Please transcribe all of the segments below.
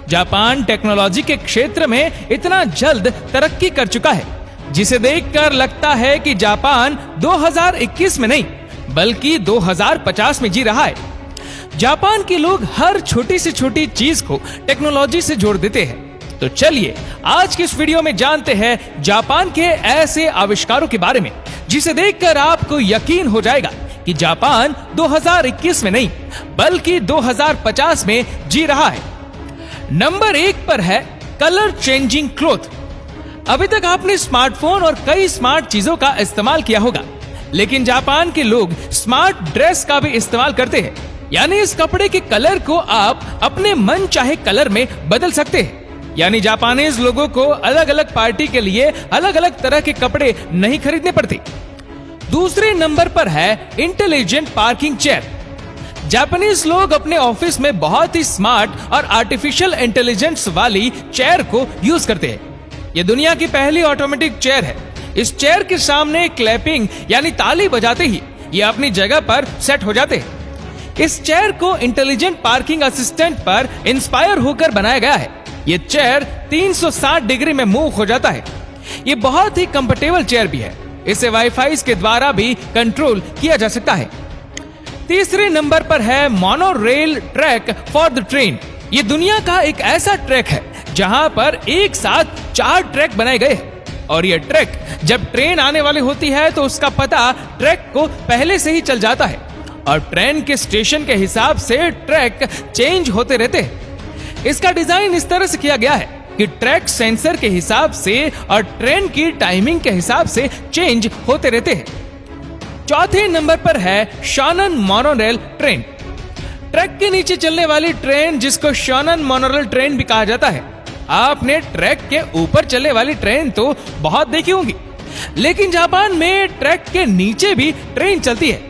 Japan technology के क्षेत्र में इतना जल्द तरक्की कर चुका है, जिसे देखकर लगता है कि जापान 2021 में नहीं बल्कि 2050 में जी रहा है। जापान के लोग हर छोटी से छोटी चीज को टेक्नोलॉजी से जोड़ देते हैं। तो चलिए आज की इस वीडियो में जानते हैं जापान के ऐसे आविष्कारों के बारे में जिसे देखकर आपको यकीन हो जाएगा कि जापान 2021 में नहीं बल्कि 2050 में जी रहा है। नंबर 1 पर है कलर चेंजिंग क्लॉथ। अभी तक आपने स्मार्टफोन और कई स्मार्ट चीजों का इस्तेमाल किया होगा, लेकिन जापान के लोग स्मार्ट ड्रेस का भी इस्तेमाल करते हैं। यानी इस कपड़े के कलर को आप अपने मन चाहे कलर में बदल सकते हैं। यानी जापानीज लोगों को अलग अलग पार्टी के लिए अलग अलग तरह के कपड़े नहीं खरीदने पड़ते। दूसरे नंबर पर है इंटेलिजेंट पार्किंग चेयर। जापानीज लोग अपने ऑफिस में बहुत ही स्मार्ट और आर्टिफिशियल इंटेलिजेंस वाली चेयर को यूज करते हैं। यह दुनिया की पहली ऑटोमेटिक चेयर है। इस चेयर के सामने क्लैपिंग यानी ताली बजाते ही ये अपनी जगह पर सेट हो जाते हैं। इस चेयर को इंटेलिजेंट पार्किंग असिस्टेंट पर इंस्पायर होकर बनाया गया है। ये चेयर 360 डिग्री में मूव हो जाता है। ये बहुत ही कंफर्टेबल चेयर भी है। इसे वाईफाई के द्वारा भी कंट्रोल किया जा सकता है। तीसरे नंबर पर है mono rail track for the train. ये दुनिया का एक ऐसा ट्रैक है जहां पर एक साथ 4 ट्रैक बनाए गए हैं और ये ट्रैक जब ट्रेन आने वाली होती है तो उसका पता ट्रैक को पहले से ही चल जाता है और ट्रेन के स्टेशन के हिसाब से ट्रैक चेंज होते रहते हैं। इसका डिजाइन इस तरह से किया गया है कि ट्रैक सेंसर के हिसाब से और ट्रेन की टाइमिंग के हिसाब से चेंज होते रहते हैं। चौथे नंबर पर है शोनन मोनोरेल ट्रेन। ट्रैक के नीचे चलने वाली ट्रेन जिसको शोनन मोनोरेल ट्रेन भी कहा जाता है। आपने ट्रैक के ऊपर चलने वाली ट्रेन तो बहुत देखी होंगी, लेकिन जापान में ट्रैक के नीचे भी ट्रेन चलती है।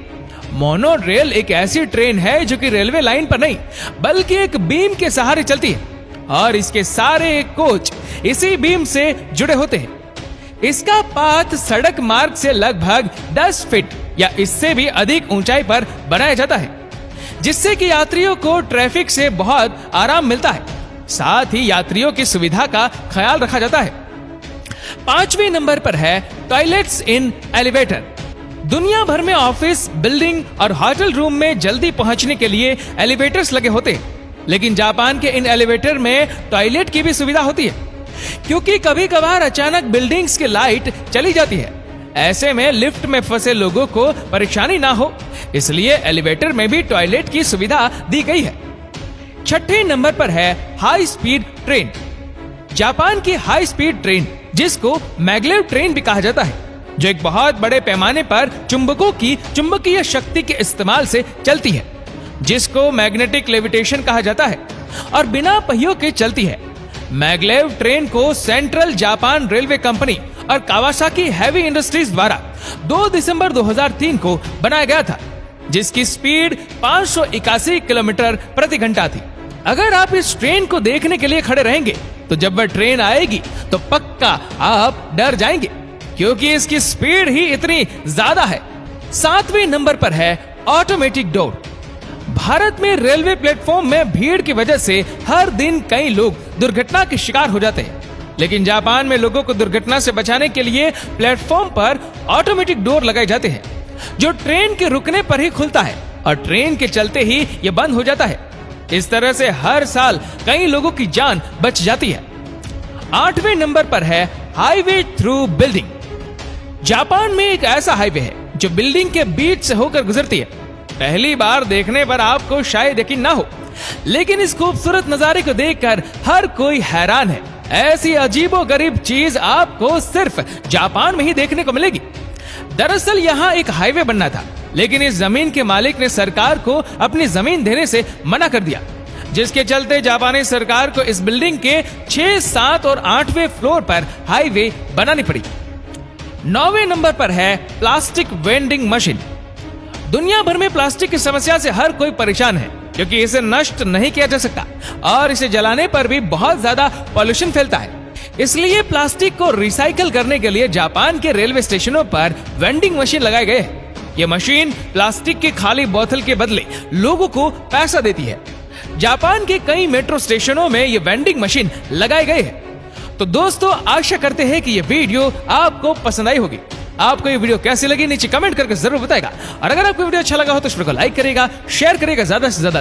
मोनो रेल एक ऐसी ट्रेन है जो कि रेलवे लाइन पर नहीं बल्कि एक बीम के सहारे चलती है और इसके सारे कोच इसी बीम से जुड़े होते हैं। इसका पाथ सड़क मार्ग से लगभग 10 फीट या इससे भी अधिक ऊंचाई पर बनाया जाता है, जिससे कि यात्रियों को ट्रैफिक से बहुत आराम मिलता है। साथ ही यात्रियों की सुविधा का ख्याल रखा जाता है। 5वें नंबर पर है टॉयलेट्स इन एलिवेटर। दुनिया भर में ऑफिस, बिल्डिंग और होटल रूम में जल्दी पहुंचने के लिए एलिवेटर्स लगे होते हैं, लेकिन जापान के इन एलिवेटर में टॉयलेट की भी सुविधा होती है, क्योंकि कभी कभार अचानक बिल्डिंग्स की लाइट चली जाती है। ऐसे में लिफ्ट में फंसे लोगों को परेशानी ना हो, इसलिए एलिवेटर में भी टॉयलेट की सुविधा दी गई है। 6ठे नंबर पर है हाई स्पीड ट्रेन। जापान की हाई स्पीड ट्रेन जिसको मैग्लेव ट्रेन भी कहा जाता है, जो एक बहुत बड़े पैमाने पर चुंबकों की चुंबकीय शक्ति के इस्तेमाल से चलती है, जिसको मैग्नेटिक लेविटेशन कहा जाता है और बिना पहियों के चलती है। मैग्लेव ट्रेन को सेंट्रल जापान रेलवे कंपनी और कावासाकी हैवी इंडस्ट्रीज द्वारा 2 दिसंबर 2003 को बनाया गया था, जिसकी स्पीड 581 किलोमीटर प्रति घंटा थी। अगर आप इस ट्रेन को देखने के लिए खड़े रहेंगे तो जब वह ट्रेन आएगी तो पक्का आप डर जाएंगे, क्योंकि इसकी स्पीड ही इतनी ज्यादा है। 7वें नंबर पर है ऑटोमेटिक डोर। भारत में रेलवे प्लेटफॉर्म में भीड़ की वजह से हर दिन कई लोग दुर्घटना के शिकार हो जाते हैं, लेकिन जापान में लोगों को दुर्घटना से बचाने के लिए प्लेटफॉर्म पर ऑटोमेटिक डोर लगाए जाते हैं, जो ट्रेन के रुकने पर ही खुलता है और ट्रेन के चलते ही यह बंद हो जाता है। इस तरह से हर साल कई लोगों की जान बच जाती है। 8वें नंबर पर है हाईवे थ्रू बिल्डिंग। जापान में एक ऐसा हाईवे है जो बिल्डिंग के बीच से होकर गुजरती है। पहली बार देखने पर आपको शायद यकीन ना हो, लेकिन इस खूबसूरत नजारे को देखकर हर कोई हैरान है। ऐसी अजीबोगरीब चीज आपको सिर्फ जापान में ही देखने को मिलेगी। दरअसल यहाँ एक हाईवे बनना था, लेकिन इस जमीन के मालिक ने सरकार को अपनी जमीन देने से मना कर दिया, जिसके चलते जापानी सरकार को इस बिल्डिंग के 6, 7 और 8वें फ्लोर पर हाईवे बनानी पड़ी। 9वें नंबर पर है प्लास्टिक वेंडिंग मशीन। दुनिया भर में प्लास्टिक की समस्या से हर कोई परेशान है, क्योंकि इसे नष्ट नहीं किया जा सकता और इसे जलाने पर भी बहुत ज्यादा पॉल्यूशन फैलता है। इसलिए प्लास्टिक को रिसाइकल करने के लिए जापान के रेलवे स्टेशनों पर वेंडिंग मशीन लगाए गए हैं। ये मशीन प्लास्टिक की खाली बोतल के बदले लोगों को पैसा देती है। जापान के कई मेट्रो स्टेशनों में ये वेंडिंग मशीन लगाए गए हैं। तो दोस्तों आशा करते हैं कि ये वीडियो आपको पसंद आई होगी। आपको ये वीडियो कैसी लगी नीचे कमेंट करके जरूर बताएगा। और अगर आपको वीडियो अच्छा लगा हो तो इस वीडियो को लाइक करेगा, शेयर करेगा ज्यादा से ज्यादा